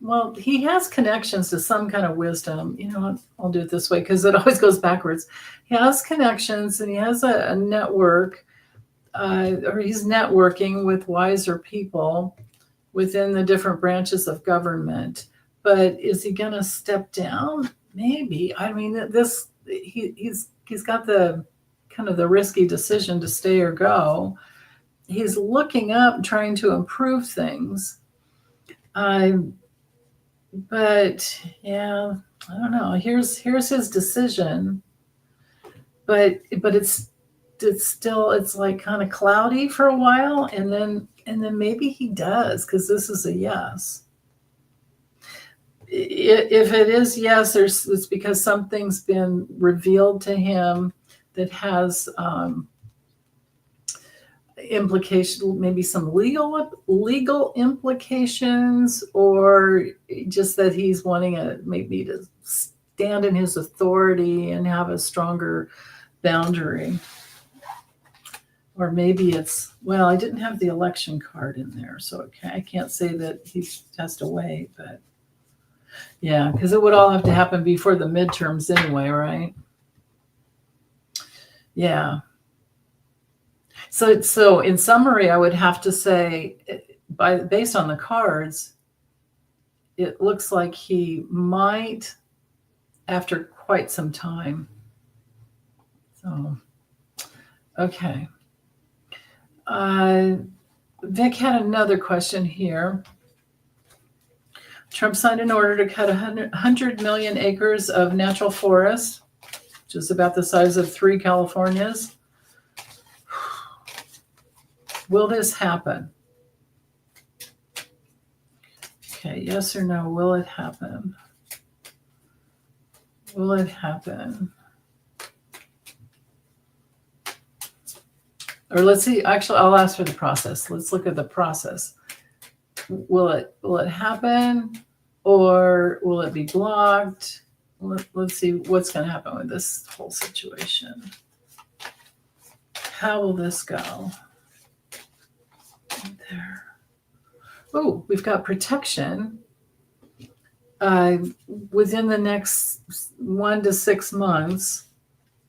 Well, he has connections to some kind of wisdom. You know what? I'll do it this way because it always goes backwards. He has connections and he has a network, or he's networking with wiser people within the different branches of government. But is he going to step down? Maybe. He's got the kind of the risky decision to stay or go. He's looking up, trying to improve things. But yeah, I don't know. Here's his decision. But it's like kind of cloudy for a while, and then maybe he does, because this is a yes. If it is yes, it's because something's been revealed to him that has implication, maybe some legal implications, or just that he's wanting maybe to stand in his authority and have a stronger boundary. Or maybe it's, well, I didn't have the election card in there, so I can't say that he has to wait, but yeah, because it would all have to happen before the midterms anyway, right? Yeah. So in summary, I would have to say, based on the cards, it looks like he might after quite some time. So, okay. Vic had another question here. Trump signed an order to cut 100 million acres of natural forest, which is about the size of 3 Californias. Will this happen? Okay, yes or no, will it happen? Will it happen? Or let's see, actually, I'll ask for the process. Let's look at the process. Will it happen, or will it be blocked? Let's see what's going to happen with this whole situation. How will this go? There. Oh, we've got protection. Within the next 1 to 6 months,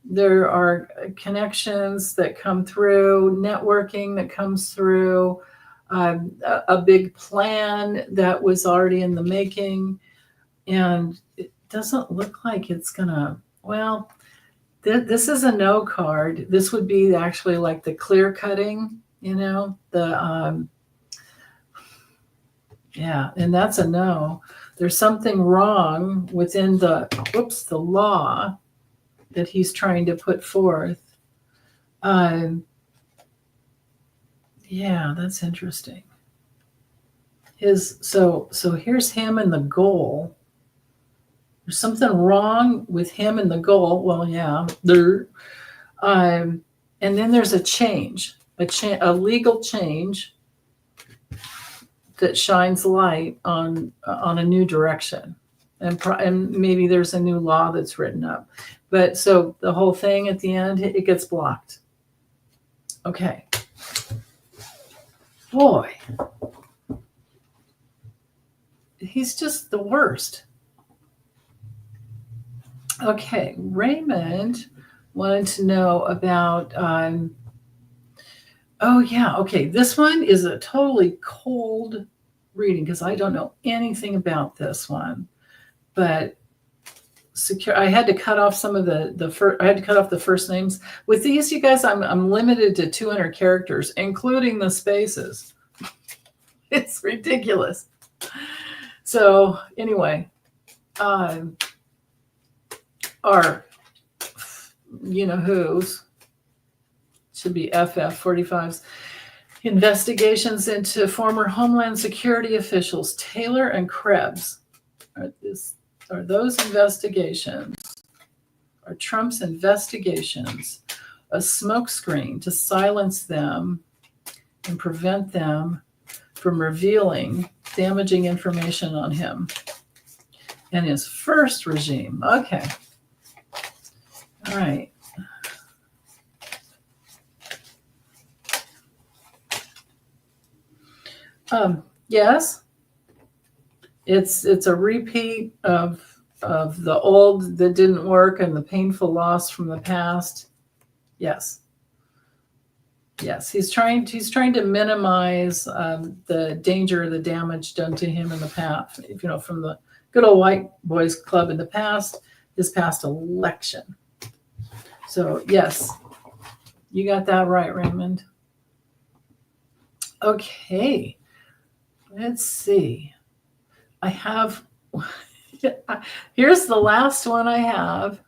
there are connections that come through, networking that comes through, a big plan that was already in the making. And it doesn't look like it's going to, well, this is a no card. This would be actually like the clear cutting, yeah, and that's a no. There's something wrong within the law that he's trying to put forth. Yeah, that's interesting. So here's him and the goal. There's something wrong with him and the goal. Well, yeah, and then there's a change, a legal change that shines light on a new direction, and maybe there's a new law that's written up. But so the whole thing at the end, it gets blocked. Okay. Boy, he's just the worst. Okay, Raymond wanted to know about, oh yeah, okay, this one is a totally cold reading because I don't know anything about this one, but I had to cut off some of I had to cut off the first names. With these, you guys, I'm limited to 200 characters, including the spaces. It's ridiculous. So anyway, our who's should be FF45s. Investigations into former Homeland Security officials Taylor and Krebs. Are those investigations? Are Trump's investigations a smokescreen to silence them and prevent them from revealing damaging information on him and his first regime? Okay. All right. Yes, it's a repeat of the old that didn't work and the painful loss from the past. Yes, he's trying to minimize the danger, the damage done to him in the past. From the good old white boys club in the past, his past election. So yes, you got that right, Raymond. Okay. Let's see. I have, here's the last one I have.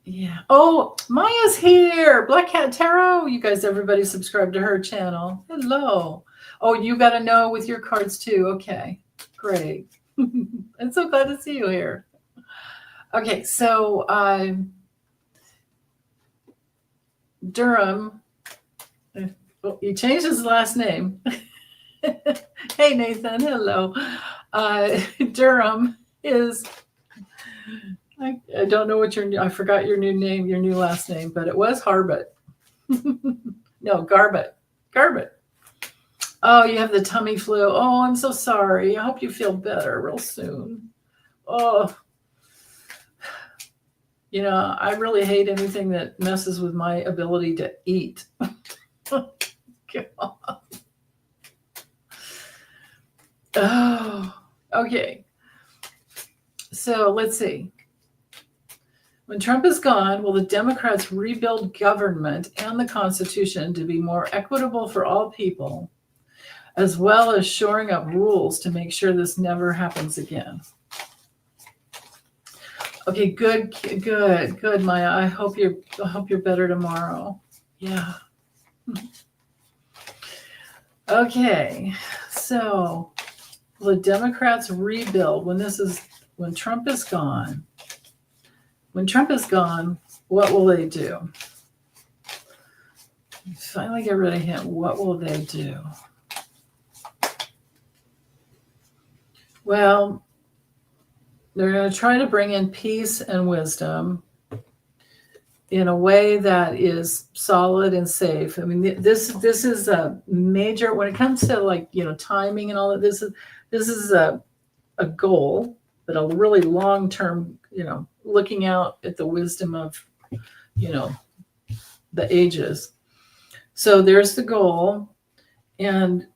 Yeah. Oh, Maya's here. Black Cat Tarot. You guys, everybody subscribe to her channel. Hello. Oh, you got to know with your cards too. Okay, great. I'm so glad to see you here. Okay, so Durham, he changed his last name. Hey, Nathan, hello. Durham is, I don't know what I forgot your new name, your new last name, but it was Harbut. No, Garbut. Garbut. Oh, you have the tummy flu. Oh, I'm so sorry. I hope you feel better real soon. Oh, I really hate anything that messes with my ability to eat. Oh, okay. So let's see. When Trump is gone, will the Democrats rebuild government and the Constitution to be more equitable for all people, as well as shoring up rules to make sure this never happens again? Okay, good, Maya. I hope you're better tomorrow. Yeah. Okay, so will the Democrats rebuild when Trump is gone? When Trump is gone, what will they do? Finally get rid of him. What will they do? Well, they're going to try to bring in peace and wisdom in a way that is solid and safe. I mean, this is a major, when it comes to timing and all that, this is a goal, but a really long-term, looking out at the wisdom of, the ages. So there's the goal. And,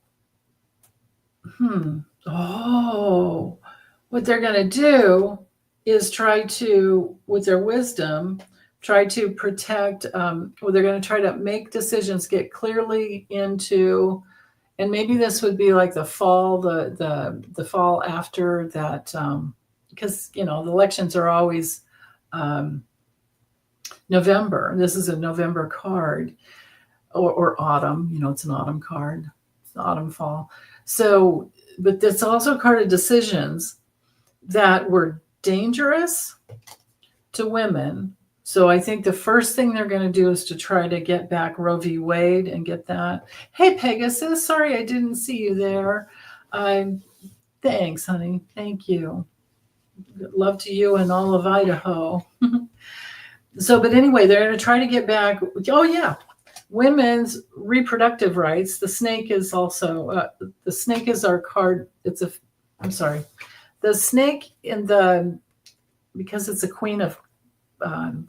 what they're going to do is try to, with their wisdom, try to protect, they're going to try to make decisions, get clearly into, and maybe this would be like the fall, the fall after that, because, the elections are always November. This is a November card, or autumn, it's an autumn card, it's autumn, fall. So, but it's also a card of decisions that were dangerous to women. So I think the first thing they're going to do is to try to get back Roe v. Wade and get that. Hey, Pegasus, sorry I didn't see you there. Thanks, honey. Thank you. Love to you and all of Idaho. So, but anyway, they're going to try to get back. Oh, yeah. Women's reproductive rights. The snake is also, the snake is our card. I'm sorry. The snake because it's a queen of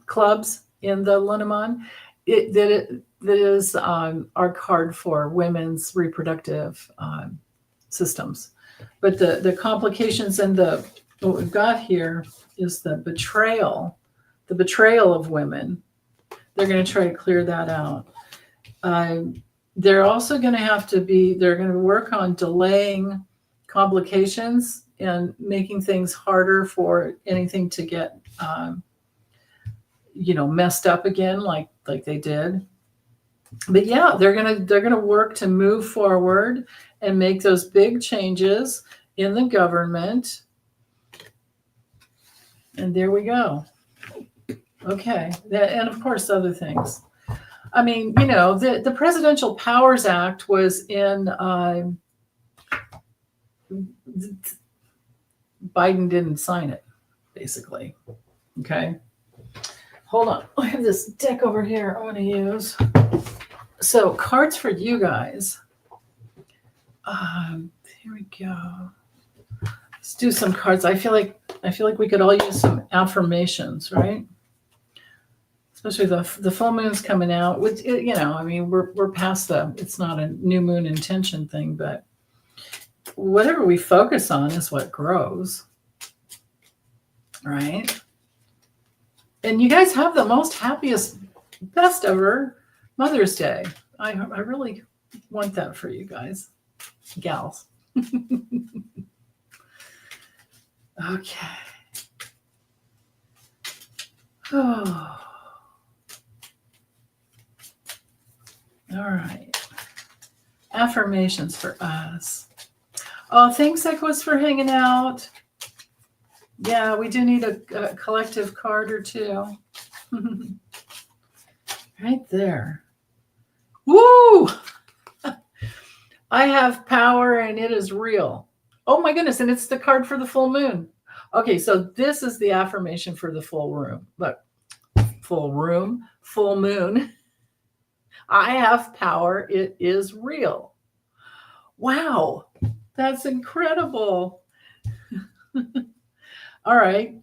clubs in the Lenormand, that is our card for women's reproductive systems. But the complications and what we've got here is the betrayal of women. They're going to try to clear that out. They're also going to they're going to work on delaying complications and making things harder for anything to get messed up again like they did. But yeah, they're gonna work to move forward and make those big changes in the government. And there we go. Okay, and of course other things. I mean, the Presidential Powers Act was in Biden didn't sign it, basically. Okay. Hold on. I have this deck over here I want to use. So cards for you guys. Here we go. Let's do some cards. I feel like we could all use some affirmations, right? Especially the full moon's coming out. With we're past it's not a new moon intention thing, but whatever we focus on is what grows, right? And you guys have the most happiest, best ever Mother's Day. I really want that for you guys, gals. Okay. Oh. All right. Affirmations for us. Oh, thanks, Equus, for hanging out. Yeah, we do need a collective card or two. Right there. Woo! I have power and it is real. Oh my goodness. And it's the card for the full moon. Okay. So this is the affirmation for the full room. Look, full moon. I have power. It is real. Wow. That's incredible. All right.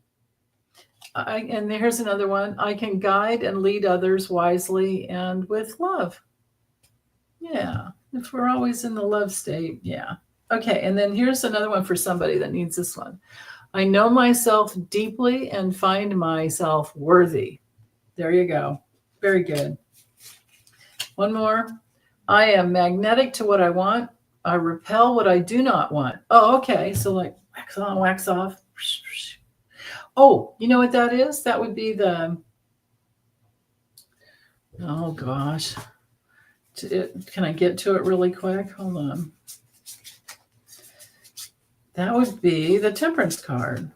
And here's another one. I can guide and lead others wisely and with love. Yeah. If we're always in the love state. Yeah. Okay. And then here's another one for somebody that needs this one. I know myself deeply and find myself worthy. There you go. Very good. One more. I am magnetic to what I want. I repel what I do not want. Oh, okay. So like wax on, wax off. Oh, you know what that is? That would be the, oh gosh. Can I get to it really quick? Hold on. That would be the Temperance card.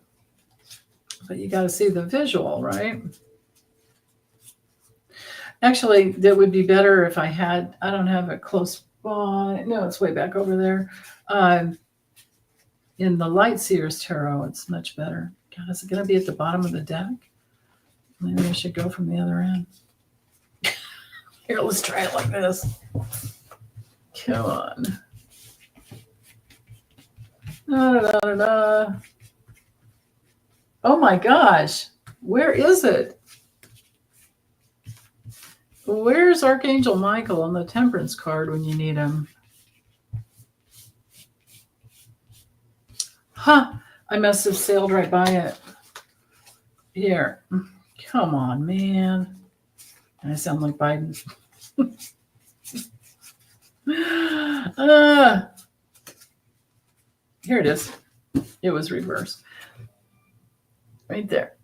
But you got to see the visual, right? Actually, that would be better if I don't have it close by. No, it's way back over there. In the Light Seers Tarot, it's much better. God, is it going to be at the bottom of the deck? Maybe I should go from the other end. Here, let's try it like this. Come on. Oh my gosh. Where is it? Where's Archangel Michael on the Temperance card when you need him? Huh. I must have sailed right by it. Here. Come on, man. I sound like Biden. Here it is. It was reversed. Right there.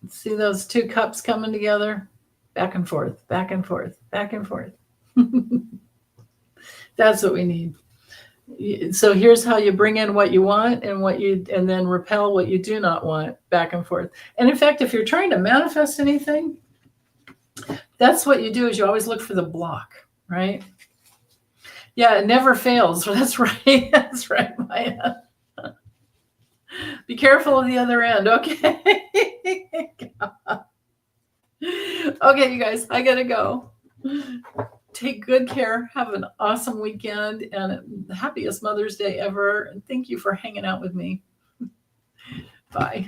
See those two cups coming together? Back and forth, back and forth, back and forth. That's what we need. So here's how you bring in what you want and then repel what you do not want, back and forth. And in fact, if you're trying to manifest anything, that's what you do, is you always look for the block, right? Yeah, it never fails. That's right. That's right, Maya. Be careful of the other end. Okay. Okay, you guys, I gotta go. Take good care. Have an awesome weekend and the happiest Mother's Day ever. And thank you for hanging out with me. Bye.